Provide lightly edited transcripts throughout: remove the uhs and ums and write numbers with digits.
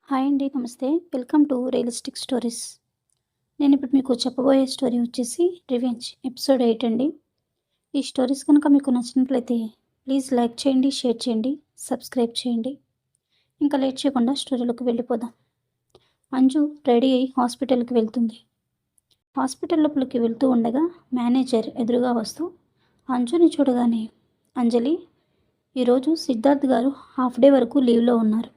Hi అండి. నమస్తే. Welcome to realistic stories. నేనిప్పుడు మీకు చెప్పబోయే స్టోరీ వచ్చేసి 'రివెంజ్' ఎపిసోడ్ 8 అండి. ఈ స్టోరీస్ కనుక మీకు నచ్చినట్లయితే ప్లీజ్ లైక్ చేయండి, షేర్ చేయండి, సబ్స్క్రైబ్ చేయండి. ఇంకా లేట్ చేయకుండా స్టోరీలోకి వెళ్ళిపోదాం. అంజు రెడీ అయ్యి హాస్పిటల్‌కి వెళ్తుంది. హాస్పిటల్ లోపలికి వెళ్తూ ఉండగా మేనేజర్ ఎదురుగా వస్తూ అంజుని చూడగానే, అంజలి, ఈరోజు సిద్ధార్థ్ గారు హాఫ్ డే వరకు లీవ్‌లో ఉన్నారు.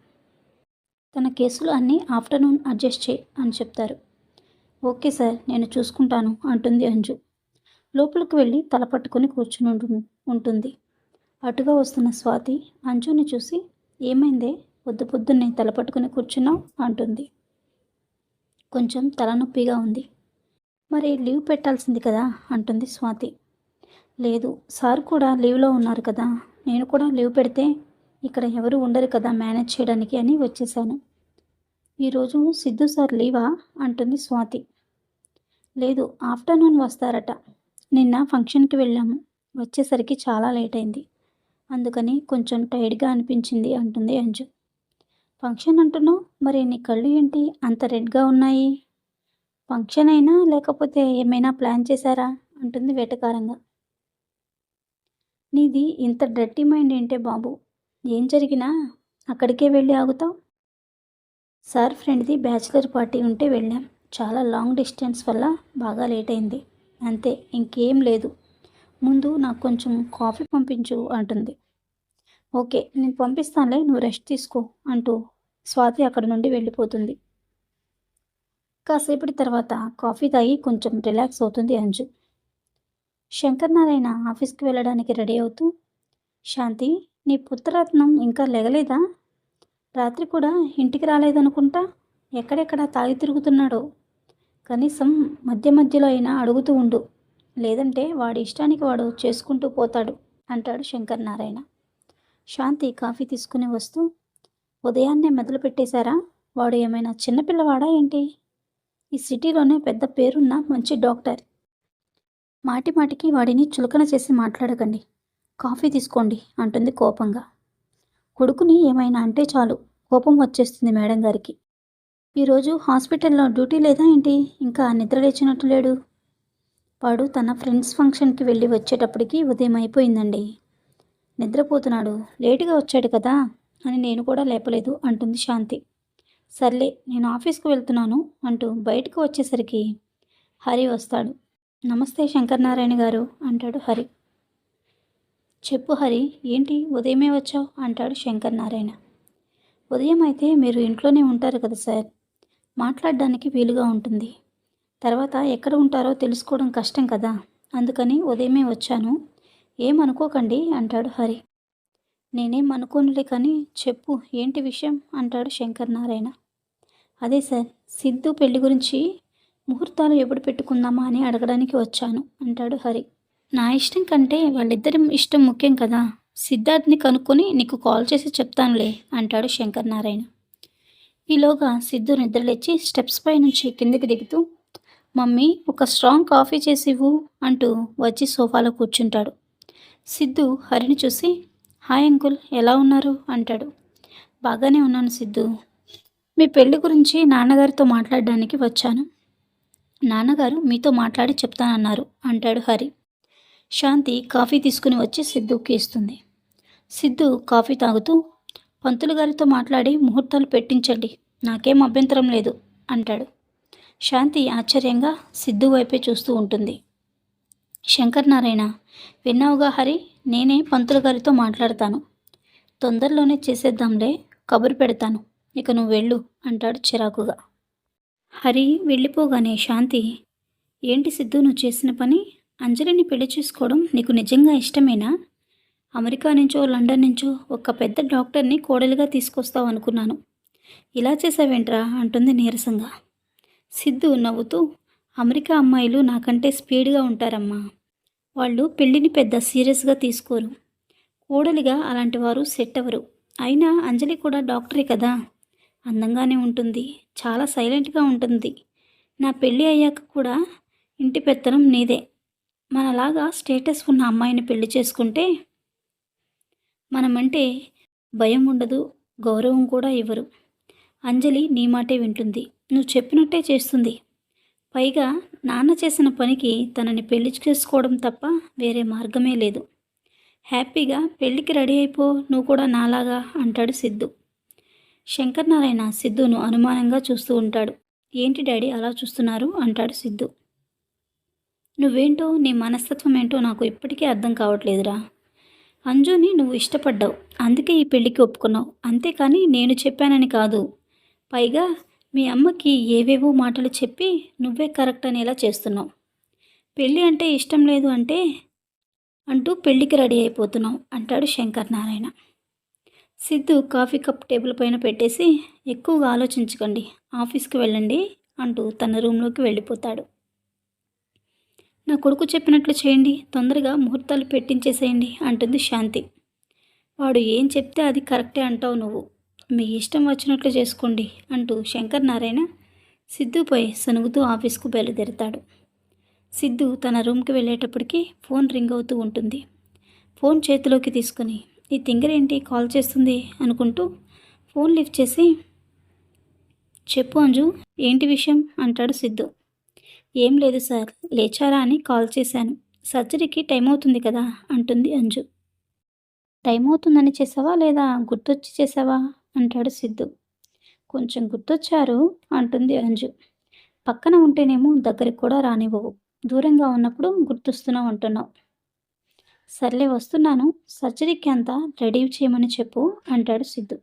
తన కేసులు అన్నీ ఆఫ్టర్నూన్ అడ్జస్ట్ చేయి అని చెప్తారు. ఓకే సార్, నేను చూసుకుంటాను అంటుంది అంజు. లోపలికి వెళ్ళి తల పట్టుకొని కూర్చుని ఉంటుంది. అటుగా వస్తున్న స్వాతి అంజుని చూసి, ఏమైందే, పొద్దు పొద్దున్నే తల పట్టుకొని కూర్చున్నావు అంటుంది. కొంచెం తలనొప్పిగా ఉంది. మరి లీవ్ పెట్టాల్సింది కదా అంటుంది స్వాతి. లేదు సార్ కూడా లీవ్లో ఉన్నారు కదా, నేను కూడా లీవ్ పెడితే ఇక్కడ ఎవరు ఉండరు కదా మేనేజ్ చేయడానికి అని వచ్చేసాను. ఈరోజు సిద్ధు సార్ లీవా అంటుంది స్వాతి. లేదు, ఆఫ్టర్నూన్ వస్తారట. నిన్న ఫంక్షన్కి వెళ్ళాము, వచ్చేసరికి చాలా లేట్ అయింది, అందుకని కొంచెం టైర్డ్గా అనిపించింది అంటుంది అంజు. ఫంక్షన్ అంటున్నావు, మరి నీ కళ్ళు ఏంటి అంత రెడ్గా ఉన్నాయి? ఫంక్షన్ అయినా లేకపోతే ఏమైనా ప్లాన్ చేశారా అంటుంది వెటకారంగా. నీది ఇంత డర్టీ మైండ్ ఏంటే బాబు, ఏం జరిగినా అక్కడికే వెళ్ళి ఆగుతావు? సార్ ఫ్రెండ్ది బ్యాచిలర్ పార్టీ ఉంటే వెళ్ళాం. చాలా లాంగ్ డిస్టెన్స్ వల్ల బాగా లేట్ అయింది, అంతే, ఇంకేం లేదు. ముందు నాకు కొంచెం కాఫీ పంపించు అంటుంది. ఓకే, నేను పంపిస్తానులే, నువ్వు రెస్ట్ తీసుకో అంటూ స్వాతి అక్కడి నుండి వెళ్ళిపోతుంది. కాసేపటి తర్వాత కాఫీ తాగి కొంచెం రిలాక్స్ అవుతుంది అంజు. శంకర్ నారాయణ ఆఫీస్కి వెళ్ళడానికి రెడీ అవుతూ, శాంతి, నీ పుత్రరత్నం ఇంకా లెగలేదా? రాత్రి కూడా ఇంటికి రాలేదనుకుంటా, ఎక్కడెక్కడ తాగి తిరుగుతున్నాడో. కనీసం మధ్య మధ్యలో అయినా అడుగుతూ ఉండు, లేదంటే వాడి ఇష్టానికి వాడు చేసుకుంటూ పోతాడు అంటాడు శంకర్ నారాయణ. శాంతి కాఫీ తీసుకుని వస్తూ, ఉదయాన్నే మొదలు పెట్టేశారా? వాడు ఏమైనా చిన్నపిల్లవాడా ఏంటి? ఈ సిటీలోనే పెద్ద పేరున్న మంచి డాక్టర్. మాటి మాటికి వాడిని చులకన చేసి మాట్లాడకండి, కాఫీ తీసుకోండి అంటుంది కోపంగా. కొడుకుని ఏమైనా అంటే చాలు కోపం వచ్చేస్తుంది మేడం గారికి. ఈరోజు హాస్పిటల్లో డ్యూటీ లేదా ఏంటి? ఇంకా నిద్ర లేచినట్టు లేడు. వాడు తన ఫ్రెండ్స్ ఫంక్షన్కి వెళ్ళి వచ్చేటప్పటికి ఉదయం అయిపోయిందండి. నిద్రపోతున్నాడు, లేటుగా వచ్చాడు కదా అని నేను కూడా లేపలేదు అంటుంది శాంతి. సర్లే, నేను ఆఫీస్కి వెళ్తున్నాను అంటూ బయటకు వచ్చేసరికి హరి వస్తాడు. నమస్తే శంకర్ నారాయణ గారు అంటాడు హరి. చెప్పు హరి, ఏంటి ఉదయమే వచ్చావు అంటాడు శంకర్ నారాయణ. ఉదయం అయితే మీరు ఇంట్లోనే ఉంటారు కదా సార్, మాట్లాడడానికి వీలుగా ఉంటుంది. తర్వాత ఎక్కడ ఉంటారో తెలుసుకోవడం కష్టం కదా, అందుకని ఉదయమే వచ్చాను, ఏమనుకోకండి అంటాడు హరి. నేనేం అనుకోనులే కానీ చెప్పు, ఏంటి విషయం అంటాడు శంకర్ నారాయణ. అదే సార్, సిద్ధు పెళ్లి గురించి ముహూర్తాలు ఎప్పుడు పెట్టుకుందామా అని అడగడానికి వచ్చాను అంటాడు హరి. నా ఇష్టం కంటే వాళ్ళిద్దరి ఇష్టం ముఖ్యం కదా, సిద్ధార్థ్ని కనుక్కొని నీకు కాల్ చేసి చెప్తానులే అంటాడు శంకర్ నారాయణ. ఈలోగా సిద్ధు నిద్రలేచి స్టెప్స్ పై నుంచి కిందికి దిగుతూ, మమ్మీ ఒక స్ట్రాంగ్ కాఫీ చేసి ఇవ్వు అంటూ వచ్చి సోఫాలో కూర్చుంటాడు. సిద్ధు హరిని చూసి, హాయ్ అంకుల్, ఎలా ఉన్నారు అంటాడు. బాగానే ఉన్నాను సిద్ధు, మీ పెళ్లి గురించి నాన్నగారితో మాట్లాడడానికి వచ్చాను. నాన్నగారు మీతో మాట్లాడి చెప్తానన్నారు అంటాడు హరి. శాంతి కాఫీ తీసుకుని వచ్చి సిద్ధుకి ఇస్తుంది. సిద్ధు కాఫీ తాగుతూ, పంతులు గారితో మాట్లాడి ముహూర్తాలు పెట్టించండి, నాకేం అభ్యంతరం లేదు అంటాడు. శాంతి ఆశ్చర్యంగా సిద్ధు వైపే చూస్తూ ఉంటుంది. శంకర్ నారాయణ, విన్నావుగా హరి, నేనే పంతులు గారితో మాట్లాడతాను, తొందరలోనే చేసేద్దాంలే, కబురు పెడతాను, ఇక నువ్వు వెళ్ళు అంటాడు చిరాకుగా. హరి వెళ్ళిపోగానే శాంతి, ఏంటి సిద్ధు నువ్వు చేసిన పని? అంజలిని పెళ్లి చేసుకోవడం నీకు నిజంగా ఇష్టమేనా? అమెరికా నుంచో లండన్ నుంచో ఒక పెద్ద డాక్టర్ని కోడలిగా తీసుకొస్తావు అనుకున్నాను, ఇలా చేసావేంట్రా అంటుంది నీరసంగా. సిద్ధు నవ్వుతూ, అమెరికా అమ్మాయిలు నాకంటే స్పీడ్గా ఉంటారమ్మా, వాళ్ళు పెళ్ళిని పెద్ద సీరియస్గా తీసుకోరు, కోడలిగా అలాంటి వారు సెట్ అవ్వరు. అయినా అంజలి కూడా డాక్టరే కదా, అందంగానే ఉంటుంది, చాలా సైలెంట్గా ఉంటుంది. నా పెళ్ళి అయ్యాక కూడా ఇంటి పెత్తనం నీదే. మనలాగా స్టేటస్ ఉన్న అమ్మాయిని పెళ్లి చేసుకుంటే మనమంటే భయం ఉండదు, గౌరవం కూడా ఇవ్వరు. అంజలి నీ మాటే వింటుంది. నువ్వు చెప్పినట్టే చేస్తుంది. పైగా నాన్న చేసిన పనికి తనని పెళ్లి చేసుకోవడం తప్ప వేరే మార్గమే లేదు. హ్యాపీగా పెళ్ళికి రెడీ అయిపో నువ్వు కూడా నాలాగా అంటాడు సిద్ధు. శంకర్ నారాయణ సిద్ధును అనుమానంగా చూస్తూ ఉంటాడు. ఏంటి డాడీ అలా చూస్తున్నారు అంటాడు సిద్ధు. నువ్వేంటో నీ మనస్తత్వం ఏంటో నాకు ఇప్పటికీ అర్థం కావట్లేదురా. అంజుని నువ్వు ఇష్టపడ్డావు, అందుకే ఈ పెళ్ళికి ఒప్పుకున్నావు, అంతేకాని నేను చెప్పానని కాదు. పైగా మీ అమ్మకి ఏవేవో మాటలు చెప్పి నువ్వే కరెక్ట్ అనేలా చేస్తున్నావు. పెళ్ళి అంటే ఇష్టం లేదు అంటూ పెళ్ళికి రెడీ అయిపోతున్నావు అంటాడు Shankar Narayana. Siddhu coffee cup table పైన పెట్టేసి ఎక్కువగా ఆలోచించకండి, ఆఫీస్కి వెళ్ళండి అంటూ తన రూమ్లోకి వెళ్ళిపోతాడు. నా కొడుకు చెప్పినట్లు చేయండి, తొందరగా ముహూర్తాలు పెట్టించేసేయండి అంటుంది శాంతి. వాడు ఏం చెప్తే అది కరెక్టే అంటావు నువ్వు, మీ ఇష్టం వచ్చినట్లు చేసుకోండి అంటూ శంకర్ నారాయణ సిద్ధుపై సనుగుతూ ఆఫీస్కు బయలుదేరుతాడు. సిద్ధు తన రూమ్కి వెళ్ళేటప్పటికి ఫోన్ రింగ్ అవుతూ ఉంటుంది. ఫోన్ చేతిలోకి తీసుకుని ఈ తింగరేంటి కాల్ చేస్తుంది అనుకుంటూ ఫోన్ లిఫ్ట్ చేసి, చెప్పు అంజు, ఏంటి విషయం అంటాడు సిద్ధు. ఏం లేదు సార్, లేచారా అని కాల్ చేశాను, సర్జరీకి టైం అవుతుంది కదా అంటుంది అంజు. టైం అవుతుందని చేసావా లేదా గుర్తొచ్చి చేసావా అంటాడు సిద్ధు. కొంచెం గుర్తొచ్చారు అంటుంది అంజు. పక్కన ఉంటేనేమో దగ్గరికి కూడా రానివ్వవు, దూరంగా ఉన్నప్పుడు గుర్తొస్తున్నావు అంటున్నావు. సర్లే వస్తున్నాను, సర్జరీకి అంతా రెడీ చేయమని చెప్పు అంటాడు సిద్ధు.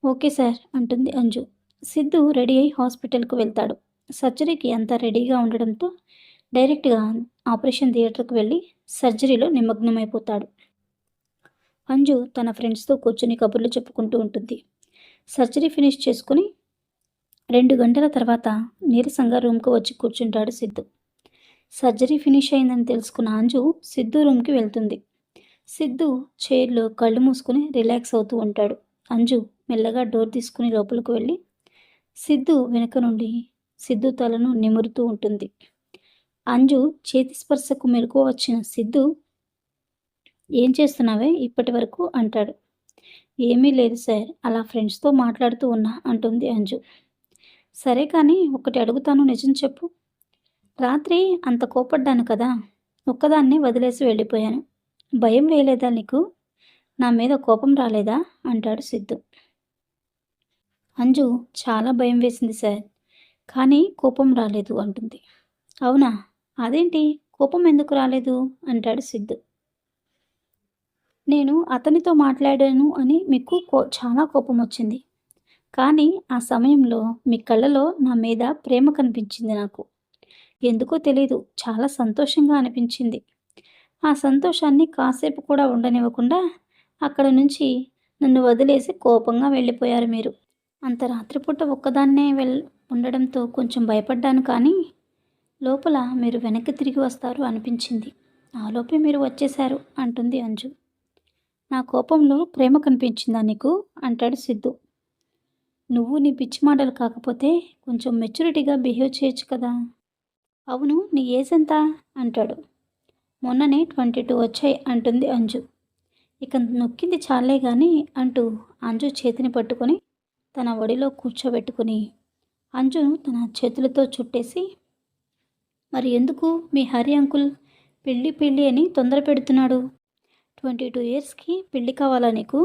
ఓకే సార్ అంటుంది అంజు. సిద్ధు రెడీ అయి హాస్పిటల్కు వెళ్తాడు. సర్జరీకి అంతా రెడీగా ఉండడంతో డైరెక్ట్గా ఆపరేషన్ థియేటర్కి వెళ్ళి సర్జరీలో నిమగ్నమైపోతాడు. అంజు తన ఫ్రెండ్స్తో కూర్చొని కబుర్లు చెప్పుకుంటూ ఉంటుంది. సర్జరీ ఫినిష్ చేసుకుని 2 గంటల తర్వాత నీరసంగా రూమ్కు వచ్చి కూర్చుంటాడు సిద్ధు. సర్జరీ ఫినిష్ అయిందని తెలుసుకున్న అంజు సిద్ధు రూమ్కి వెళ్తుంది. సిద్ధు చైర్లో కళ్ళు మూసుకుని రిలాక్స్ అవుతూ ఉంటాడు. అంజు మెల్లగా డోర్ తీసుకుని లోపలికి వెళ్ళి సిద్ధు వెనుక నుండి సిద్ధు తలను నిమురుతూ ఉంటుంది. అంజు చేతి స్పర్శకు మెలకువ వచ్చిన సిద్ధు, ఏం చేస్తున్నావే ఇప్పటి వరకు అంటాడు. ఏమీ లేదు సార్, అలా ఫ్రెండ్స్తో మాట్లాడుతూ ఉన్నా అంటుంది అంజు. సరే కానీ ఒకటి అడుగుతాను, నిజం చెప్పు. రాత్రి అంత కోపడ్డాను కదా, ఒక్కదాన్నే వదిలేసి వెళ్ళిపోయాను, భయం వేయలేదా నీకు? నా మీద కోపం రాలేదా అంటాడు సిద్ధు. అంజు చాలా భయం వేసింది సార్, కానీ కోపం రాలేదు అంటుంది. అవునా, అదేంటి కోపం ఎందుకు రాలేదు అంటాడు సిద్ధు. నేను అతనితో మాట్లాడాను అని మీకు చాలా కోపం వచ్చింది, కానీ ఆ సమయంలో మీ కళ్ళలో నా మీద ప్రేమ కనిపించింది. నాకు ఎందుకో తెలీదు, చాలా సంతోషంగా అనిపించింది. ఆ సంతోషాన్ని కాసేపు కూడా ఉండనివ్వకుండా అక్కడ నుంచి నన్ను వదిలేసి కోపంగా వెళ్ళిపోయారు మీరు. అంత రాత్రిపూట ఒక్కదాన్నే ఉండడంతో కొంచెం భయపడ్డాను, కానీ లోపల మీరు వెనక్కి తిరిగి వస్తారు అనిపించింది. ఆలోపే మీరు వచ్చేశారు అంటుంది అంజు. నా కోపంలో ప్రేమ కనిపించిందా నీకు అంటాడు సిద్ధు. నువ్వు నీ పిచ్చి మాటలు కాకపోతే కొంచెం మెచ్యూరిటీగా బిహేవ్ చేయొచ్చు కదా. అవును, నీ ఏజ్ ఎంత అంటాడు. మొన్ననే 22 వచ్చాయి అంటుంది అంజు. ఇక నొక్కింది చాలే కానీ అంటూ అంజు చేతిని పట్టుకొని తన ఒడిలో కూర్చోబెట్టుకుని అంజును తన చేతులతో చుట్టేసి, మరి ఎందుకు మీ హరి అంకుల్ పెళ్ళి పెళ్ళి అని తొందర పెడుతున్నాడు? 22 ఇయర్స్కి పెళ్ళి కావాలా నీకు?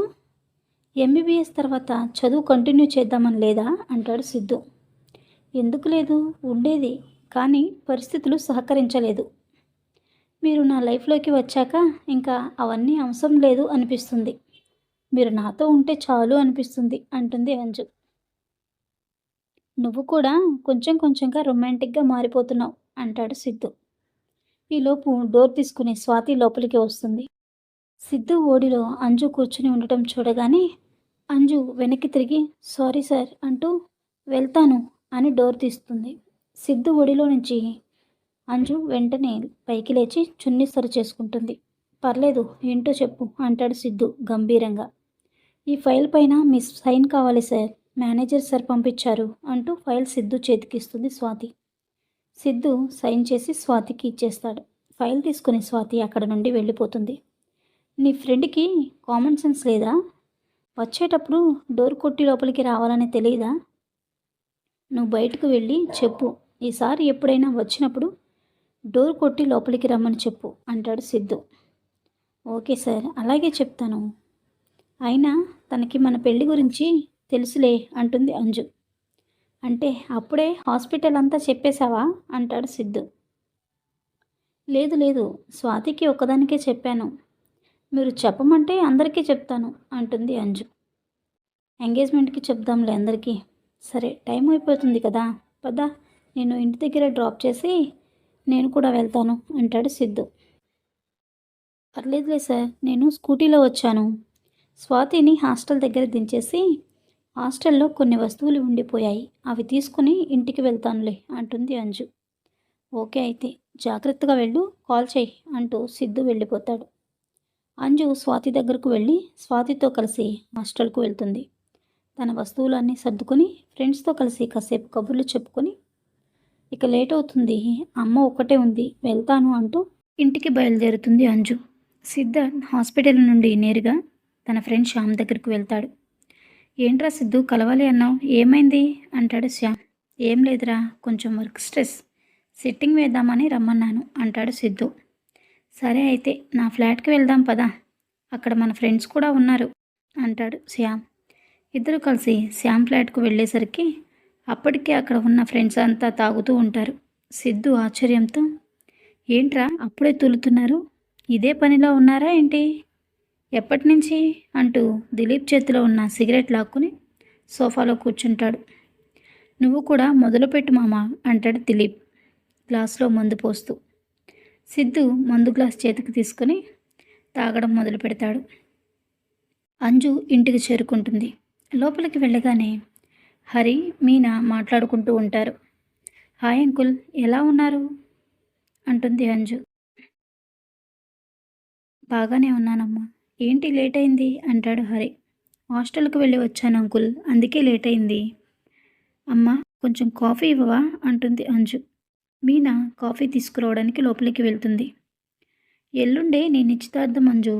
ఎంబీబీఎస్ తర్వాత చదువు కంటిన్యూ చేద్దామని లేదా అంటాడు సిద్ధు. ఎందుకు లేదు, ఉండేది, కానీ పరిస్థితులు సహకరించలేదు. మీరు నా లైఫ్లోకి వచ్చాక ఇంకా అవన్నీ అవసరం లేదు అనిపిస్తుంది. మీరు నాతో ఉంటే చాలు అనిపిస్తుంది అంటుంది అంజు. నువ్వు కూడా కొంచెం కొంచెంగా రొమాంటిక్గా మారిపోతున్నావు అంటాడు సిద్ధు. ఈలోపు డోర్ తీసుకుని స్వాతి లోపలికి వస్తుంది. సిద్ధు ఓడిలో అంజు కూర్చుని ఉండటం చూడగానే అంజు వెనక్కి తిరిగి సారీ సార్ అంటూ వెళ్తాను అని డోర్ తీస్తుంది. సిద్ధు ఒడిలో నుంచి అంజు వెంటనే పైకి లేచి చున్నీ సరి చేసుకుంటుంది. పర్లేదు, ఏంటో చెప్పు అంటాడు సిద్ధు గంభీరంగా. ఈ ఫైల్ పైన మీ సైన్ కావాలి సార్, మేనేజర్ సార్ పంపించారు అంటూ ఫైల్ సిద్ధు చేతికిస్తుంది స్వాతి. సిద్ధు సైన్ చేసి స్వాతికి ఇచ్చేస్తాడు. ఫైల్ తీసుకుని స్వాతి అక్కడ నుండి వెళ్ళిపోతుంది. నీ ఫ్రెండ్కి కామన్ సెన్స్ లేదా? వచ్చేటప్పుడు డోర్ కొట్టి లోపలికి రావాలని తెలియదా? నువ్వు బయటకు వెళ్ళి చెప్పు. ఈసారి ఎప్పుడైనా వచ్చినప్పుడు డోర్ కొట్టి లోపలికి రమ్మని చెప్పు అంటాడు సిద్ధు. ఓకే సార్, అలాగే చెప్తాను. అయినా తనకి మన పెళ్లి గురించి తెలుసులే అంటుంది అంజు. అంటే అప్పుడే హాస్పిటల్ అంతా చెప్పేశావా అంటాడు సిద్ధు. లేదు లేదు, స్వాతికి ఒక్కదానికే చెప్పాను. మీరు చెప్పమంటే అందరికీ చెప్తాను అంటుంది అంజు. ఎంగేజ్మెంట్కి చెప్దాంలే అందరికీ. సరే, టైం అయిపోతుంది కదా, పద, నేను ఇంటి దగ్గర డ్రాప్ చేసి నేను కూడా వెళ్తాను అంటాడు సిద్ధు. పర్లేదులే సార్, నేను స్కూటీలో వచ్చాను. స్వాతిని హాస్టల్ దగ్గర దించేసి హాస్టల్లో కొన్ని వస్తువులు ఉండిపోయాయి, అవి తీసుకుని ఇంటికి వెళ్తానులే అంటుంది అంజు. ఓకే అయితే, జాగ్రత్తగా వెళ్ళు, కాల్ చేయి అంటూ సిద్ధు వెళ్ళిపోతాడు. అంజు స్వాతి దగ్గరకు వెళ్ళి స్వాతితో కలిసి హాస్టల్కు వెళ్తుంది. తన వస్తువులన్నీ సర్దుకొని ఫ్రెండ్స్తో కలిసి కాసేపు కబుర్లు చెప్పుకొని, ఇక లేట్ అవుతుంది, అమ్మ ఒక్కటే ఉంది, వెళ్తాను అంటూ ఇంటికి బయలుదేరుతుంది అంజు. సిద్ధార్థ్ హాస్పిటల్ నుండి నేరుగా తన ఫ్రెండ్ శ్యామ్ దగ్గరికి వెళ్తాడు. ఏంట్రా సిద్ధు, కలవాలి అన్నావు, ఏమైంది అంటాడు శ్యామ్. ఏం లేదురా, కొంచెం వర్క్ స్ట్రెస్, సిట్టింగ్ వేద్దామని రమ్మన్నాను అంటాడు సిద్ధు. సరే అయితే నా ఫ్లాట్కి వెళ్దాం పదా, అక్కడ మన ఫ్రెండ్స్ కూడా ఉన్నారు అంటాడు శ్యామ్. ఇద్దరు కలిసి శ్యామ్ ఫ్లాట్కు వెళ్ళేసరికి అప్పటికే అక్కడ ఉన్న ఫ్రెండ్స్ అంతా తాగుతూ ఉంటారు. సిద్ధు ఆశ్చర్యంతో, ఏంట్రా అప్పుడే తులుతున్నారు, ఇదే పనిలో ఉన్నారా ఏంటి, ఎప్పటి నుంచి అంటూ దిలీప్ చేతిలో ఉన్న సిగరెట్ లాక్కుని సోఫాలో కూర్చుంటాడు. నువ్వు కూడా మొదలుపెట్టు మామా అంటాడు దిలీప్ గ్లాస్లో మందు పోస్తూ. సిద్ధు మందు గ్లాస్ చేతికి తీసుకుని తాగడం మొదలు పెడతాడు. అంజు ఇంటికి చేరుకుంటుంది. లోపలికి వెళ్ళగానే హరి, మీనా మాట్లాడుకుంటూ ఉంటారు. హాయ్ అంకుల్, ఎలా ఉన్నారు అంటుంది అంజు. బాగానే ఉన్నానమ్మా, ఏంటి లేట్ అయింది అంటాడు హరి. హాస్టల్కి వెళ్ళి వచ్చాను అంకుల్, అందుకే లేట్ అయింది. అమ్మ, కొంచెం కాఫీ ఇవ్వవా అంటుంది అంజు. మీనా కాఫీ తీసుకురావడానికి లోపలికి వెళ్తుంది. ఎల్లుండే నీ నిశ్చితార్థం అంజు.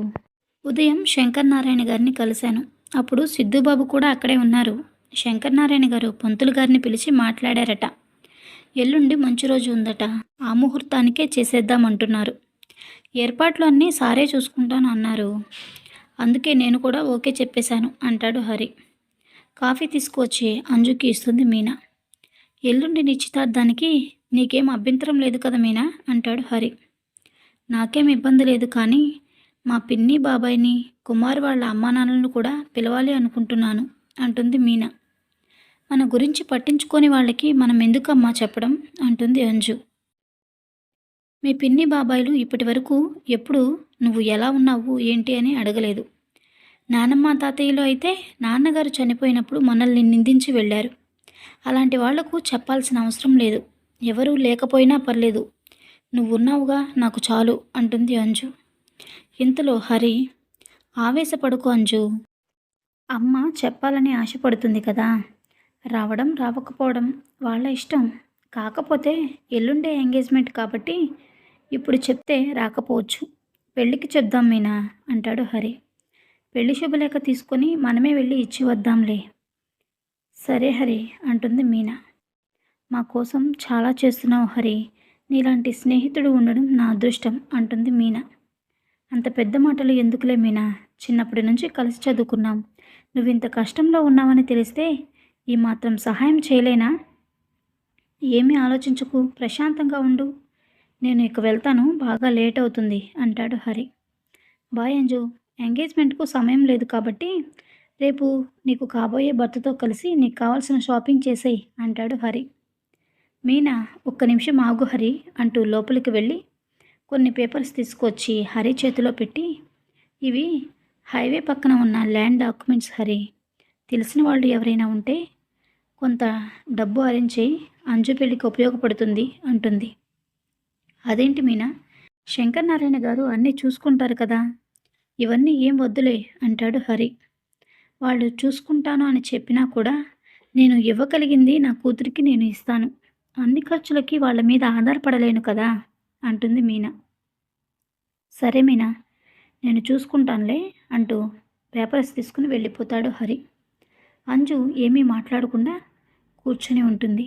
ఉదయం శంకర్ నారాయణ గారిని కలిశాను, అప్పుడు సిద్ధుబాబు కూడా అక్కడే ఉన్నారు. శంకర్ నారాయణ గారు పంతులు గారిని పిలిచి మాట్లాడారట. ఎల్లుండి మంచి రోజు ఉందట, ఆ ముహూర్తానికే చేసేద్దామంటున్నారు. ఏర్పాట్లు అన్నీ సారే చూసుకుంటాను అన్నారు, అందుకే నేను కూడా ఓకే చెప్పేశాను అంటాడు హరి. కాఫీ తీసుకువచ్చి అంజుకి ఇస్తుంది మీనా. ఎల్లుండి నిశ్చితార్థానికి నీకేం అభ్యంతరం లేదు కదా మీనా అంటాడు హరి. నాకేం ఇబ్బంది లేదు, కానీ మా పిన్ని బాబాయ్ని, కుమార్ వాళ్ళ అమ్మానాన్నలను కూడా పిలవాలి అనుకుంటున్నాను అంటుంది మీనా. మన గురించి పట్టించుకొని వాళ్ళకి మనం ఎందుకమ్మా చెప్పడం అంటుంది అంజు. మీ పిన్ని బాబాయిలు ఇప్పటి వరకు ఎప్పుడు నువ్వు ఎలా ఉన్నావు ఏంటి అని అడగలేదు. నానమ్మ తాతయ్యలో అయితే నాన్నగారు చనిపోయినప్పుడు మనల్ని నిందించి వెళ్ళారు. అలాంటి వాళ్లకు చెప్పాల్సిన అవసరం లేదు, ఎవరూ లేకపోయినా పర్లేదు, నువ్వున్నావుగా నాకు చాలు అంటుంది అంజు. ఇంతలో హరి, ఆవేశపడుకో అంజు, అమ్మ చెప్పాలని ఆశపడుతుంది కదా, రావడం రావకపోవడం వాళ్ళ ఇష్టం. కాకపోతే ఎల్లుండే ఎంగేజ్మెంట్ కాబట్టి ఇప్పుడు చెప్తే రాకపోవచ్చు, పెళ్ళికి చెప్దాం మీనా అంటాడు హరి. పెళ్లి శుభలేఖ తీసుకొని మనమే వెళ్ళి ఇచ్చి వద్దాంలే. సరే హరి అంటుంది మీనా. మా కోసం చాలా చేస్తున్నావు హరి, నీలాంటి స్నేహితుడు ఉండడం నా అదృష్టం అంటుంది మీనా. అంత పెద్ద మాటలు ఎందుకులే మీనా, చిన్నప్పటి నుంచి కలిసి చదువుకున్నాం, నువ్వింత కష్టంలో ఉన్నావని తెలిస్తే ఈ మాత్రం సహాయం చేయలేనా? ఏమీ ఆలోచించకు, ప్రశాంతంగా ఉండు, నేను ఇక వెళ్తాను, బాగా లేట్ అవుతుంది అంటాడు హరి. బాయ్ అంజు, ఎంగేజ్మెంట్కు సమయం లేదు కాబట్టి రేపు నీకు కాబోయే భర్తతో కలిసి నీకు కావాల్సిన షాపింగ్ చేసేయి అంటాడు హరి. మీనా, ఒక్క నిమిషం ఆగు హరి అంటూ లోపలికి వెళ్ళి కొన్ని పేపర్స్ తీసుకొచ్చి హరి చేతిలో పెట్టి, ఇవి హైవే పక్కన ఉన్న ల్యాండ్ డాక్యుమెంట్స్ హరి, తెలిసిన వాళ్ళు ఎవరైనా ఉంటే కొంత డబ్బు అరేంజ్ చేయి, అంజు పెళ్ళికి ఉపయోగపడుతుంది అంటుంది. అదేంటి మీనా, శంకర్ నారాయణ గారు అన్నీ చూసుకుంటారు కదా, ఇవన్నీ ఏం వద్దులే అంటాడు హరి. వాళ్ళు చూసుకుంటాను అని చెప్పినా కూడా నేను ఇవ్వగలిగింది నా కూతురికి నేను ఇస్తాను, అన్ని ఖర్చులకి వాళ్ళ మీద ఆధారపడలేను కదా అంటుంది మీనా. సరే మీనా, నేను చూసుకుంటానులే అంటూ పేపర్స్ తీసుకుని వెళ్ళిపోతాడు హరి. అంజు ఏమీ మాట్లాడకుండా కూర్చొని ఉంటుంది.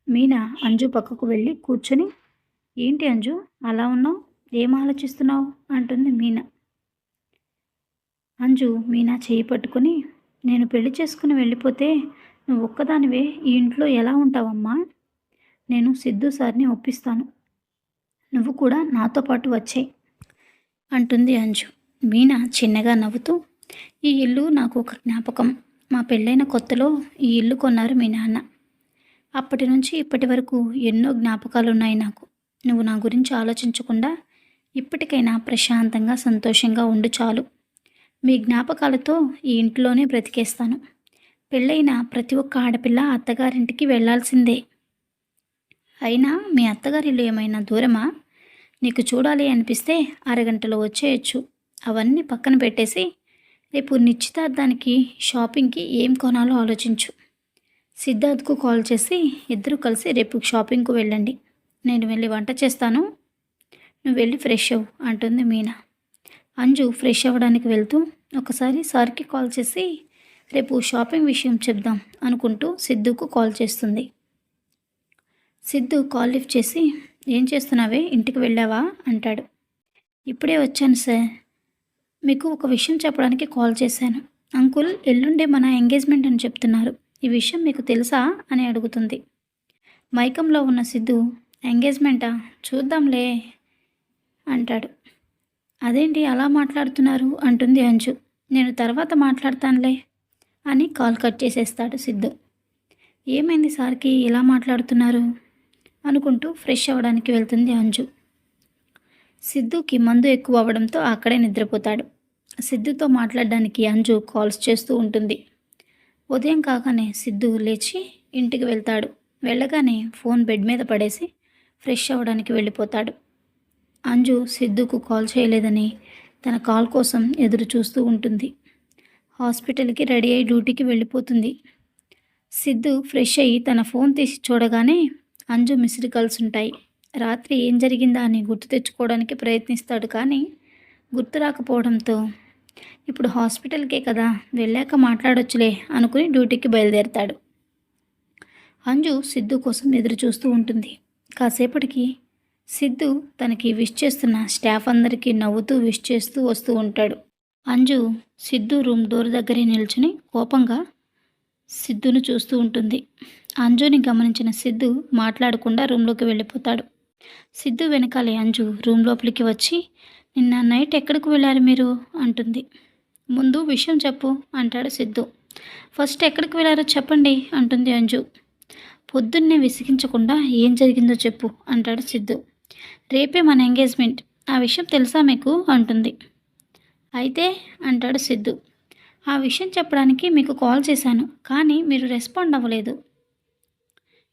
మీనా అంజు పక్కకు వెళ్ళి కూర్చొని, ఏంటి అంజు అలా ఉన్నావు, ఏం ఆలోచిస్తున్నావు అంటుంది మీనా. అంజు మీనా చేయి పట్టుకొని, నేను పెళ్లి చేసుకుని వెళ్ళిపోతే నువ్వు ఒక్కదానివే ఈ ఇంట్లో ఎలా ఉంటావమ్మా? నేను సిద్ధు సార్ని ఒప్పిస్తాను, నువ్వు కూడా నాతో పాటు వచ్చేయి అంటుంది అంజు. మీనా చిన్నగా నవ్వుతూ, ఈ ఇల్లు నాకు ఒక జ్ఞాపకం. మా పెళ్ళైన కొత్తలో ఈ ఇల్లు కొన్నారు మీ నాన్న. అప్పటి నుంచి ఇప్పటి వరకు ఎన్నో జ్ఞాపకాలు ఉన్నాయి నాకు. నువ్వు నా గురించి ఆలోచించకుండా ఇప్పటికైనా ప్రశాంతంగా సంతోషంగా ఉండు చాలు. మీ జ్ఞాపకాలతో ఈ ఇంట్లోనే బ్రతికేస్తాను. పెళ్ళైన ప్రతి ఒక్క ఆడపిల్ల అత్తగారింటికి వెళ్ళాల్సిందే. అయినా మీ అత్తగారిల్లు ఏమైనా దూరమా? నీకు చూడాలి అనిపిస్తే అరగంటలో వచ్చేయచ్చు. అవన్నీ పక్కన పెట్టేసి రేపు నిశ్చితార్థానికి షాపింగ్కి ఏం కొనాలో ఆలోచించు. సిద్ధార్థ్కు కాల్ చేసి ఇద్దరు కలిసి రేపు షాపింగ్కు వెళ్ళండి. నేను వెళ్ళి వంట చేస్తాను, నువ్వు వెళ్ళి ఫ్రెష్ అవ్వు అంటుంది మీనా. అంజు ఫ్రెష్ అవ్వడానికి వెళ్తూ ఒకసారి సార్కి కాల్ చేసి రేపు షాపింగ్ విషయం చెప్దాం అనుకుంటూ సిద్ధుకు కాల్ చేస్తుంది. సిద్ధు కాల్ లిఫ్ట్ చేసి, ఏం చేస్తున్నావే, ఇంటికి వెళ్ళావా అంటాడు. ఇప్పుడే వచ్చాను సార్, మీకు ఒక విషయం చెప్పడానికి కాల్ చేశాను. అంకుల్ ఎల్లుండే మన ఎంగేజ్మెంట్ అని చెప్తున్నారు, ఈ విషయం మీకు తెలుసా అని అడుగుతుంది. మైకంలో ఉన్న సిద్ధు, ఎంగేజ్మెంటా, చూద్దాంలే అంటాడు. అదేంటి అలా మాట్లాడుతున్నారు అంటుంది అంజు. నేను తర్వాత మాట్లాడతానులే అని కాల్ కట్ చేసేస్తాడు సిద్ధు. ఏమైంది సార్కి ఇలా మాట్లాడుతున్నారు అనుకుంటూ ఫ్రెష్ అవ్వడానికి వెళ్తుంది అంజు. సిద్ధుకి మందు ఎక్కువ అవ్వడంతో అక్కడే నిద్రపోతాడు. సిద్ధుతో మాట్లాడడానికి అంజు కాల్స్ చేస్తూ ఉంటుంది. ఉదయం కాగానే సిద్ధు లేచి ఇంటికి వెళ్తాడు. వెళ్ళగానే ఫోన్ బెడ్ మీద పడేసి ఫ్రెష్ అవ్వడానికి వెళ్ళిపోతాడు. అంజు సిద్ధుకు కాల్ చేయలేదని తన కాల్ కోసం ఎదురు చూస్తూ ఉంటుంది. హాస్పిటల్కి రెడీ అయి డ్యూటీకి వెళ్ళిపోతుంది. సిద్ధు ఫ్రెష్ అయ్యి తన ఫోన్ తీసి చూడగానే అంజు మిస్డ్ కాల్స్ ఉంటాయి. రాత్రి ఏం జరిగిందా అని గుర్తు తెచ్చుకోవడానికి ప్రయత్నిస్తాడు, కానీ గుర్తు రాకపోవడంతో ఇప్పుడు హాస్పిటల్కే కదా, వెళ్ళాక మాట్లాడొచ్చులే అనుకుని డ్యూటీకి బయలుదేరతాడు. అంజు సిద్ధు కోసం ఎదురు చూస్తూ ఉంటుంది. కాసేపటికి సిద్ధు తనకి విష్ చేస్తున్న స్టాఫ్ అందరికీ నవ్వుతూ విష్ చేస్తూ వస్తూ ఉంటాడు. అంజు సిద్ధు రూమ్ డోర్ దగ్గరే నిల్చుని కోపంగా సిద్ధును చూస్తూ ఉంటుంది. అంజుని గమనించిన సిద్ధు మాట్లాడకుండా రూమ్లోకి వెళ్ళిపోతాడు. సిద్ధు వెనకాలే అంజు రూమ్ లోపలికి వచ్చి, నిన్న నైట్ ఎక్కడికి వెళ్ళారు మీరు అంటుంది. ముందు విషయం చెప్పు అంటాడు సిద్ధు. ఫస్ట్ ఎక్కడికి వెళ్ళారో చెప్పండి అంటుంది అంజు. పొద్దున్నే విసిగించకుండా ఏం జరిగిందో చెప్పు అంటాడు సిద్ధు. రేపే మన ఎంగేజ్మెంట్, ఆ విషయం తెలుసా మీకు అంటుంది. అయితే అంటాడు సిద్ధు, ఆ విషయం చెప్పడానికి మీకు కాల్ చేశాను, కానీ మీరు రెస్పాండ్ అవ్వలేదు.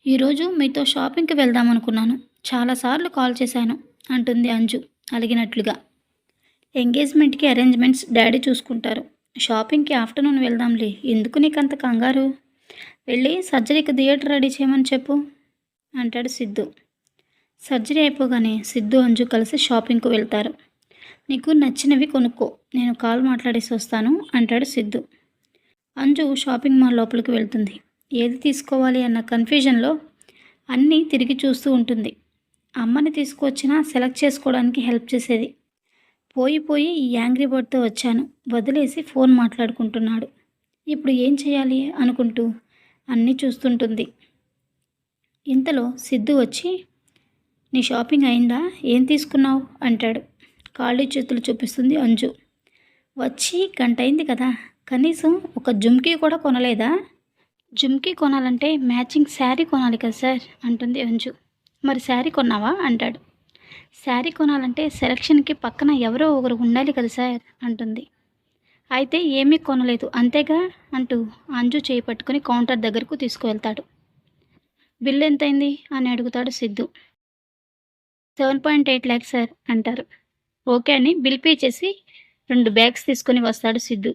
ఈరోజు మీతో షాపింగ్కి వెళ్దాం అనుకున్నాను, చాలాసార్లు కాల్ చేశాను అంటుంది అంజు అలిగినట్లుగా. ఎంగేజ్మెంట్కి అరేంజ్మెంట్స్ డాడీ చూసుకుంటారు, షాపింగ్కి ఆఫ్టర్నూన్ వెళ్దాంలే, ఎందుకు నీకంత కంగారు, వెళ్ళి సర్జరీకి థియేటర్ రెడీ చేయమని చెప్పు అంటాడు సిద్ధు. సర్జరీ అయిపోగానే సిద్ధు అంజు కలిసి షాపింగ్కు వెళ్తారు. నీకు నచ్చినవి కొనుక్కో, నేను కాల్ మాట్లాడేసి వస్తాను అంటాడు సిద్ధు. అంజు షాపింగ్ మాల్ లోపలికి వెళ్తుంది. ఏది తీసుకోవాలి అన్న కన్ఫ్యూజన్లో అన్నీ తిరిగి చూస్తూ ఉంటుంది. అమ్మని తీసుకొచ్చినా సెలెక్ట్ చేసుకోవడానికి హెల్ప్ చేసేది. పోయి ఈ యాంగ్రీ బర్డ్తో వచ్చాను, వదిలేసి ఫోన్ మాట్లాడుకుంటున్నాడు, ఇప్పుడు ఏం చేయాలి అనుకుంటూ అన్నీ చూస్తుంటుంది. ఇంతలో సిద్ధు వచ్చి, నీ షాపింగ్ అయిందా, ఏం తీసుకున్నావు అంటాడు. కాళ్ళు చేతులు చూపిస్తుంది అంజు. వచ్చి గంట అయింది కదా, కనీసం ఒక జుమ్కీ కూడా కొనలేదా? జుమ్కీ కొనాలంటే మ్యాచింగ్ శారీ కొనాలి కదా సార్ అంటుంది అంజు. మరి శారీ కొన్నావా అంటాడు. శారీ కొనాలంటే సెలక్షన్కి పక్కన ఎవరో ఒకరు ఉండాలి కదా సార్ అంటుంది. అయితే ఏమీ కొనలేదు అంతేగా అంటూ అంజు చేయి పట్టుకుని కౌంటర్ దగ్గరకు తీసుకువెళ్తాడు. బిల్ ఎంతైంది అని అడుగుతాడు సిద్ధు. 7.8 lakhs సార్ అంటారు. ఓకే అని బిల్ పే చేసి 2 బ్యాగ్స్ తీసుకొని వస్తాడు సిద్ధు.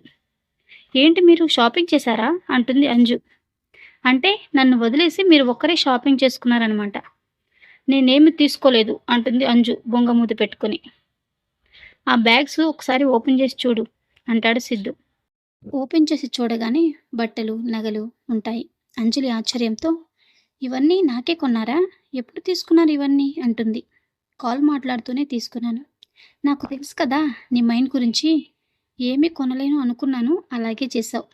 ఏంటి మీరు షాపింగ్ చేశారా అంటుంది అంజు. అంటే నన్ను వదిలేసి మీరు ఒక్కరే షాపింగ్ చేసుకున్నారనమాట, నేనేమి తీసుకోలేదు అంటుంది అంజు బొంగమూతి పెట్టుకొని. ఆ బ్యాగ్స్ ఒకసారి ఓపెన్ చేసి చూడు అంటాడు సిద్ధు. ఓపెన్ చేసి చూడగానే బట్టలు, నగలు ఉంటాయి. అంజలి ఆశ్చర్యంతో ఇవన్నీ నాకే కొన్నారా? ఎప్పుడు తీసుకున్నారు ఇవన్నీ? అంటుంది. కాల్ మాట్లాడుతూనే తీసుకున్నాను. నాకు తెలుసు కదా నీ మైండ్ గురించి. ఏమీ కొనలేను అనుకున్నాను. అలాగే చేశావు.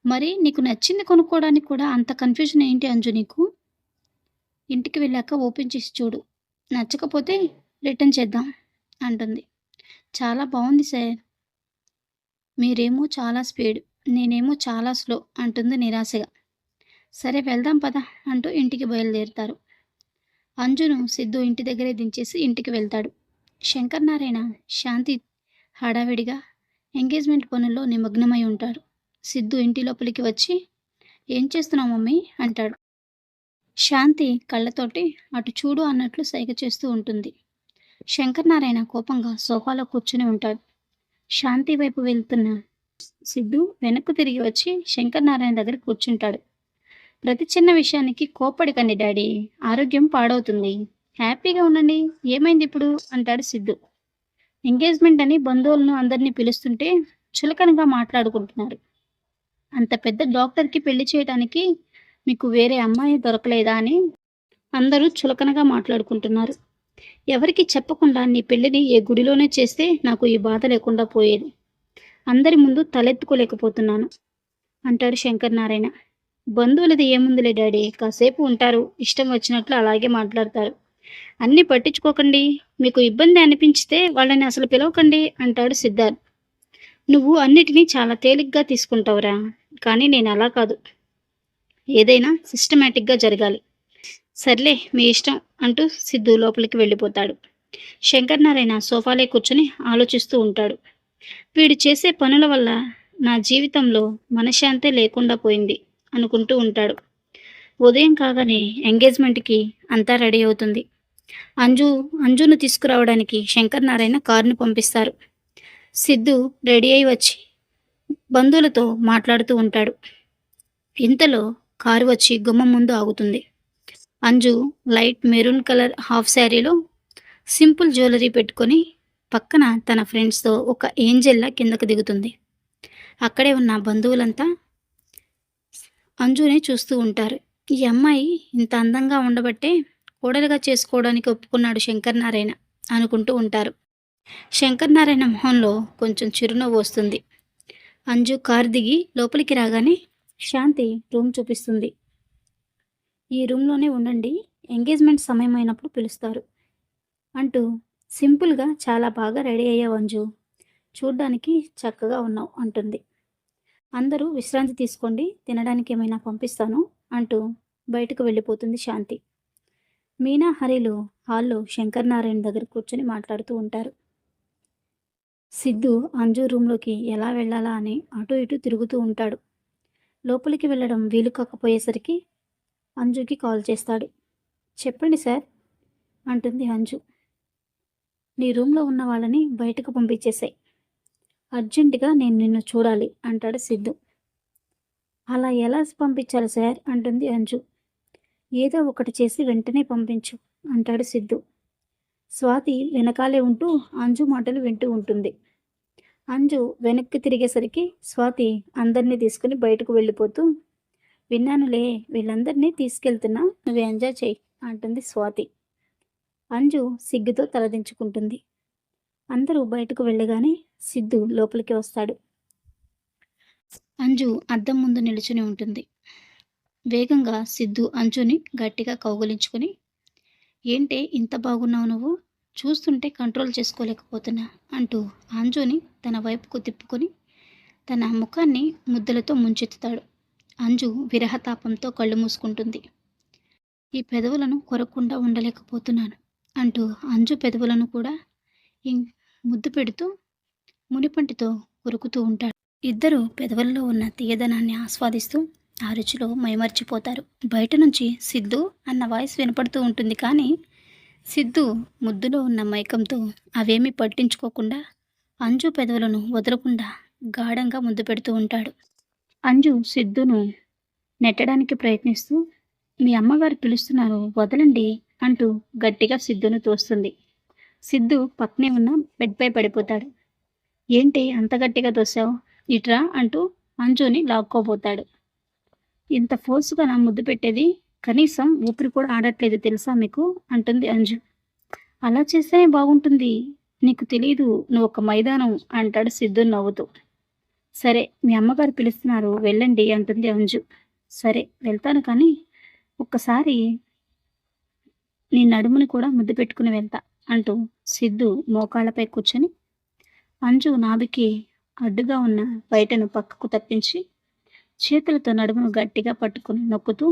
మరి నీకు నచ్చింది కొనుక్కోవడానికి కూడా అంత కన్ఫ్యూజన్ ఏంటి అంజు నీకు? ఇంటికి వెళ్ళాక ఓపెన్ చేసి చూడు. నచ్చకపోతే రిటర్న్ చేద్దాం అంటుంది. చాలా బావుంది సార్. మీరేమో చాలా స్పీడ్. నేనేమో చాలా స్లో అంటుంది నిరాశగా. సరే వెళ్దాం పద అంటూ ఇంటికి బయలుదేరుతారు. అంజును సిద్ధు ఇంటి దగ్గరే దించేసి ఇంటికి వెళ్తాడు. శంకర్ నారాయణ, శాంతి హడావిడిగా ఎంగేజ్మెంట్ పనుల్లో నిమగ్నమై ఉంటాడు. సిద్ధు ఇంటి లోపలికి వచ్చి ఏం చేస్తున్నావు మమ్మీ అంటాడు. శాంతి కళ్ళతోటి అటు చూడు అన్నట్లు సైగ చేస్తూ ఉంటుంది. శంకర్ నారాయణ కోపంగా సోఫాలో కూర్చుని ఉంటాడు. శాంతి వైపు వెళ్తున్న సిద్ధు వెనక్కు తిరిగి వచ్చి శంకర్ నారాయణ దగ్గర కూర్చుంటాడు. ప్రతి చిన్న విషయానికి కోప్పడికండి డాడీ, ఆరోగ్యం పాడవుతుంది. హ్యాపీగా ఉండండి. ఏమైంది ఇప్పుడు అంటాడు సిద్ధు. ఎంగేజ్మెంట్ అని బంధువులను అందరినీ పిలుస్తుంటే చులకనగా మాట్లాడుకుంటున్నారు. అంత పెద్ద డాక్టర్కి పెళ్లి చేయడానికి మీకు వేరే అమ్మాయి దొరకలేదా అని అందరూ చులకనగా మాట్లాడుకుంటున్నారు. ఎవరికి చెప్పకుండా నీ పెళ్లిని ఏ గుడిలోనే చేస్తే నాకు ఈ బాధ లేకుండా పోయేది. అందరి ముందు తలెత్తుకోలేకపోతున్నాను అంటాడు శంకర్ నారాయణ. బంధువులది ఏముందిలే డాడీ, కాసేపు ఉంటారు, ఇష్టం వచ్చినట్లు అలాగే మాట్లాడతారు. అన్నీ పట్టించుకోకండి. మీకు ఇబ్బంది అనిపించితే వాళ్ళని అసలు పిలవకండి అంటాడు సిద్ధార్థ్. నువ్వు అన్నిటినీ చాలా తేలిగ్గా తీసుకుంటావురా, కానీ నేను అలా కాదు. ఏదైనా సిస్టమేటిక్గా జరగాలి. సర్లే మీ ఇష్టం అంటూ సిద్ధు లోపలికి వెళ్ళిపోతాడు. శంకర్ నారాయణ సోఫాలే కూర్చొని ఆలోచిస్తూ ఉంటాడు. వీడు చేసే పనుల వల్ల నా జీవితంలో మనశ్శాంతే లేకుండా పోయింది అనుకుంటూ ఉంటాడు. ఉదయం కాగానే ఎంగేజ్మెంట్కి అంతా రెడీ అవుతుంది. అంజును తీసుకురావడానికి శంకర్ నారాయణ కారుని పంపిస్తారు. సిద్ధు రెడీ అయి వచ్చి బంధువులతో మాట్లాడుతూ ఉంటాడు. ఇంతలో కారు వచ్చి గుమ్మం ముందు ఆగుతుంది. Anju light maroon colour half శారీలో సింపుల్ జ్యువెలరీ పెట్టుకొని పక్కన తన ఫ్రెండ్స్తో ఒక ఏంజెల్లా కిందకు దిగుతుంది. అక్కడే ఉన్న బంధువులంతా అంజుని చూస్తూ ఉంటారు. ఈ అమ్మాయి ఇంత అందంగా ఉండబట్టే కోడలుగా చేసుకోవడానికి ఒప్పుకున్నాడు శంకర్ నారాయణ అనుకుంటూ ఉంటారు. శంకర్ నారాయణ మొహంలో కొంచెం చిరునవ్వు వస్తుంది. అంజు కారు దిగి లోపలికి రాగానే శాంతి రూమ్ చూపిస్తుంది. ఈ రూమ్లోనే ఉండండి, ఎంగేజ్మెంట్ సమయం అయినప్పుడు పిలుస్తారు అంటూ సింపుల్గా చాలా బాగా రెడీ అయ్యావు అంజు, చూడ్డానికి చక్కగా ఉన్నావు అంటుంది. అందరూ విశ్రాంతి తీసుకోండి, తినడానికి ఏమైనా పంపిస్తాను అంటూ బయటకు వెళ్ళిపోతుంది శాంతి. మీనా హరిలు హాల్లో శంకర్ నారాయణ దగ్గర కూర్చొని మాట్లాడుతూ ఉంటారు. సిద్ధు అంజు రూమ్లోకి ఎలా వెళ్ళాలా అని అటు ఇటు తిరుగుతూ ఉంటాడు. లోపలికి వెళ్ళడం వీలు కాకపోయేసరికి అంజుకి కాల్ చేస్తాడు. చెప్పండి సార్ అంటుంది అంజు. నీ రూమ్లో ఉన్న వాళ్ళని బయటకు పంపించేశాయి. అర్జెంటుగా నేను నిన్ను చూడాలి అంటాడు సిద్ధు. అలా ఎలా పంపించాలి సార్ అంటుంది అంజు. ఏదో ఒకటి చేసి వెంటనే పంపించు అంటాడు సిద్ధు. స్వాతి వెనకాలే ఉంటూ అంజు మాటలు వింటూ ఉంటుంది. అంజు వెనక్కి తిరిగేసరికి స్వాతి అందరినీ తీసుకుని బయటకు వెళ్ళిపోతూ, విన్నానులే, వీళ్ళందరినీ తీసుకెళ్తున్నా, నువ్వు ఎంజాయ్ చేయి అంటుంది స్వాతి. అంజు సిగ్గుతో తలదించుకుంటుంది. అందరూ బయటకు వెళ్ళగానే సిద్ధు లోపలికి వస్తాడు. అంజు అద్దం ముందు నిలుచుని ఉంటుంది. వేగంగా సిద్ధు అంజుని గట్టిగా కౌగిలించుకొని, ఏంటే ఇంత బాగున్నావు నువ్వు, చూస్తుంటే కంట్రోల్ చేసుకోలేకపోతున్నా అంటూ అంజుని తన వైపుకు తిప్పుకొని తన ముఖాన్ని ముద్దలతో ముంచెత్తుతాడు. అంజు విరహతాపంతో కళ్ళు మూసుకుంటుంది. ఈ పెదవులను కొరకుండా ఉండలేకపోతున్నాను అంటూ అంజు పెదవులను కూడా ముద్దు పెడుతూ మునిపంటితో కొరుకుతూ ఉంటాడు. ఇద్దరు పెదవుల్లో ఉన్న తీయదనాన్ని ఆస్వాదిస్తూ ఆ రుచిలో మైమర్చిపోతారు. బయట నుంచి సిద్ధు అన్న వాయిస్ వినపడుతూ ఉంటుంది. కానీ సిద్ధు ముద్దులో ఉన్న మైకంతో అవేమీ పట్టించుకోకుండా అంజు పెదవులను వదలకుండా గాఢంగా ముద్దు పెడుతూ ఉంటాడు. అంజు సిద్ధును నెట్టడానికి ప్రయత్నిస్తూ, మీ అమ్మగారు పిలుస్తున్నారు, వదలండి అంటూ గట్టిగా సిద్ధును తోస్తుంది. సిద్ధు పక్కనే ఉన్న బెడ్పై పడిపోతాడు. ఏంటి అంత గట్టిగా తోసావు, ఇట్రా అంటూ అంజుని లాక్కోబోతాడు. ఇంత ఫోర్స్‌గా నా ముద్దు పెట్టేది, కనీసం ఊపిరి కూడా ఆడట్లేదు తెలుసా మీకు అంటుంది అంజు. అలా చేస్తేనే బాగుంటుంది. నీకు తెలీదు నువ్వొక మైదానం అంటాడు సిద్ధు నవ్వుతూ. సరే మీ అమ్మగారు పిలుస్తున్నారు వెళ్ళండి అంటుంది అంజు. సరే వెళ్తాను కానీ ఒక్కసారి నీ నడుముని కూడా ముద్దు పెట్టుకుని వెళ్తా అంటూ సిద్ధు మోకాళ్ళపై కూర్చొని అంజు నాభికి అడ్డుగా ఉన్న బయటను పక్కకు తప్పించి చేతులతో నడుమును గట్టిగా పట్టుకుని నొక్కుతూ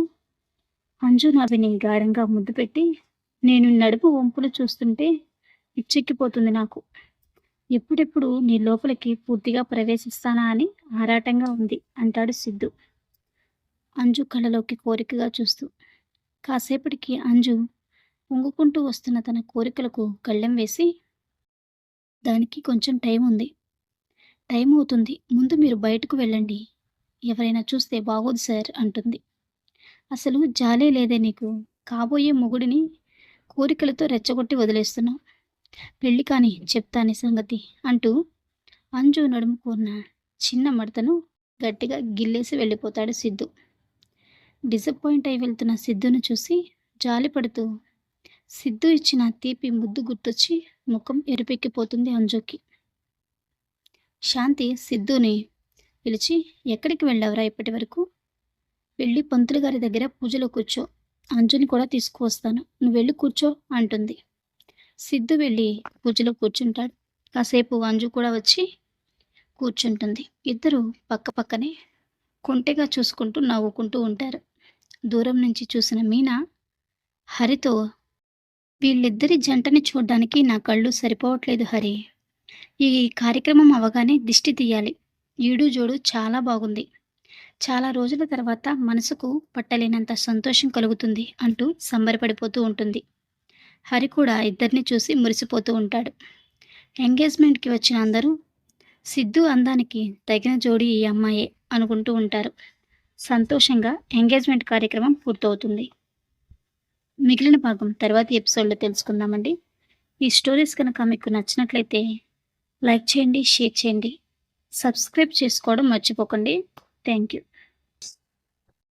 అంజు నాభిని గాఢంగా ముద్దు పెట్టి నేను నడుము వంపులు చూస్తుంటే పిచ్చెక్కిపోతుంది నాకు. ఎప్పుడెప్పుడు నీ లోపలికి పూర్తిగా ప్రవేశిస్తానా అని ఆరాటంగా ఉంది అంటాడు సిద్ధు అంజు కళ్ళలోకి కోరికగా చూస్తూ. కాసేపటికి అంజు పొంగుకుంటూ వస్తున్న తన కోరికలకు కళ్ళెం వేసి దానికి కొంచెం టైం ఉంది, టైం అవుతుంది, ముందు మీరు బయటకు వెళ్ళండి, ఎవరైనా చూస్తే బాగోదు సార్ అంటుంది. అసలు జాలే లేదే నీకు, కాబోయే మొగుడిని కోరికలతో రెచ్చగొట్టి వదిలేస్తున్నావు, పెళ్ళి కాని చెప్తాని సంగతి అంటూ అంజు నడుముకున్న చిన్న మడతను గట్టిగా గిల్లేసి వెళ్ళిపోతాడు సిద్ధు. డిసప్పాయింట్ అయి వెళ్తున్న సిద్ధును చూసి జాలిపడుతూ సిద్ధు ఇచ్చిన తీపి ముద్దు గుర్తొచ్చి ముఖం ఎరుపెక్కిపోతుంది అంజుకి. శాంతి సిద్ధుని పిలిచి ఎక్కడికి వెళ్ళావురా ఇప్పటి వరకు, వెళ్ళి పంతులు గారి దగ్గర పూజలో కూర్చో, అంజుని కూడా తీసుకువస్తాను, నువ్వు వెళ్ళి కూర్చో అంటుంది. సిద్ధు వెళ్ళి పూజలో కూర్చుంటాడు. కాసేపు అంజు కూడా వచ్చి కూర్చుంటుంది. ఇద్దరు పక్క పక్కనే కొంటెగా చూసుకుంటూ నవ్వుకుంటూ ఉంటారు. దూరం నుంచి చూసిన మీనా హరితో వీళ్ళిద్దరి జంటని చూడ్డానికి నా కళ్ళు సరిపోవట్లేదు హరి, ఈ కార్యక్రమం అవగానే దిష్టి తీయాలి, ఈడు జోడు చాలా బాగుంది, చాలా రోజుల తర్వాత మనసుకు పట్టలేనంత సంతోషం కలుగుతుంది అంటూ సంబరపడిపోతూ ఉంటుంది. హరి కూడా ఇద్దరిని చూసి మురిసిపోతూ ఉంటాడు. ఎంగేజ్మెంట్కి వచ్చిన అందరూ సిద్ధు అందానికి తగిన జోడి ఈ అమ్మాయే అనుకుంటూ ఉంటారు. సంతోషంగా ఎంగేజ్మెంట్ కార్యక్రమం పూర్తవుతుంది. మిగిలిన భాగం తర్వాతి ఎపిసోడ్లో తెలుసుకుందామండి. ఈ స్టోరీస్ కనుక మీకు నచ్చినట్లయితే లైక్ చేయండి, షేర్ చేయండి, సబ్స్క్రైబ్ చేసుకోవడం మర్చిపోకండి. Thank you.